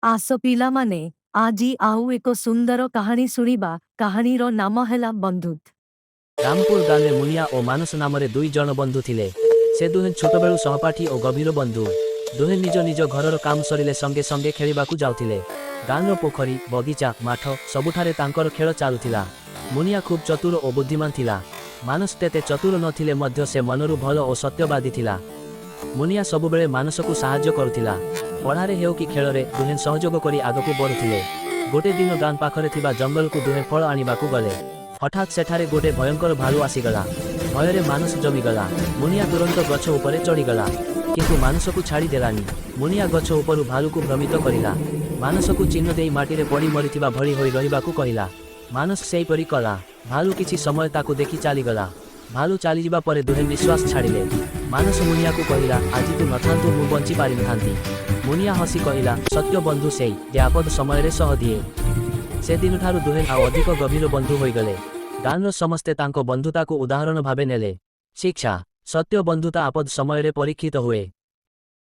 ଆସ ପିଲାମାନେ, ଆଜି ଆଉ ଏକ ସୁନ୍ଦର କାହାଣୀ ଶୁଣିବା। କାହାଣୀର ନାମ ହେଲା ବନ୍ଧୁତ୍ୱ। ରାମପୁର ଗାଁରେ ମୁନିଆ ଓ ମାନସ ନାମରେ ଦୁଇ ଜଣ ବନ୍ଧୁ ଥିଲେ। ସେ ଦୁହେଁ ଛୋଟବେଳୁ ସହପାଠୀ ଓ ଗଭୀର ବନ୍ଧୁ। ଦୁହେଁ ନିଜ ନିଜ ଘରର କାମ ସରିଲେ ସଙ୍ଗେ ସଙ୍ଗେ ଖେଳିବାକୁ ଯାଉଥିଲେ। ଗାଁର ପୋଖରୀ, ବଗିଚା, ମାଠ ସବୁଠାରେ ତାଙ୍କର ଖେଳ ଚାଲୁଥିଲା। ମୁନିଆ ଖୁବ୍ ଚତୁର ଓ ବୁଦ୍ଧିମାନ ଥିଲା। ମାନସ ତେତେ ଚତୁର ନଥିଲେ ମଧ୍ୟ ସେ ମନରୁ ଭଲ ଓ ସତ୍ୟବାଦୀ ଥିଲା। ମୁନିଆ ସବୁବେଳେ ମାନସକୁ ସାହାଯ୍ୟ କରୁଥିଲା। ପଢ଼ାରେ ହେଉ କି ଖେଳରେ ଦୁହେଁ ସହଯୋଗ କରି ଆଗକୁ ବଢ଼ୁଥିଲେ। ଗୋଟିଏ ଦିନ ଗାଁ ପାଖରେ ଥିବା ଜଙ୍ଗଲକୁ ଦୁହେଁ ଫଳ ଆଣିବାକୁ ଗଲେ। ହଠାତ୍ ସେଠାରେ ଗୋଟିଏ ଭୟଙ୍କର ଭାଲୁ ଆସିଗଲା। ଭୟରେ ମାନସ ଜମିଗଲା। ମୁନିଆ ତୁରନ୍ତ ଗଛ ଉପରେ ଚଢ଼ିଗଲା, କିନ୍ତୁ ମାନସକୁ ଛାଡ଼ି ଦେଲାନି। ମୁନିଆ ଗଛ ଉପରୁ ଭାଲୁକୁ ଭ୍ରମିତ କରିଲା। ମାନସକୁ ଚିହ୍ନ ଦେଇ ମାଟିରେ ପଡ଼ି ମରିଥିବା ଭଳି ହୋଇ ରହିବାକୁ କହିଲା। ମାନସ ସେହିପରି କଲା। ଭାଲୁ କିଛି ସମୟ ତାକୁ ଦେଖି ଚାଲିଗଲା। ଭାଲୁ ଚାଲିଯିବା ପରେ ଦୁହେଁ ନିଶ୍ୱାସ ଛାଡ଼ିଲେ। ମାନସ ମୁନିଆକୁ କହିଲା, ଆଜି ତୁ ନଥାନ୍ତୁ ମୁଁ ବଞ୍ଚି ପାରିନଥାନ୍ତି। ମୁନିଆ ହସି କହିଲା, ସତ୍ୟ ବନ୍ଧୁ ସେଇ ଯେ ଆପଦ ସମୟରେ ସହ ଦିଏ। ସେଦିନଠାରୁ ଦୁହେଁ ଆଉ ଅଧିକ ଗଭୀର ବନ୍ଧୁ ହୋଇଗଲେ। ଗାଁର ସମସ୍ତେ ତାଙ୍କ ବନ୍ଧୁତାକୁ ଉଦାହରଣ ଭାବେ ନେଲେ। ଶିକ୍ଷା: ସତ୍ୟ ବନ୍ଧୁତା ଆପଦ ସମୟରେ ପରୀକ୍ଷିତ ହୁଏ।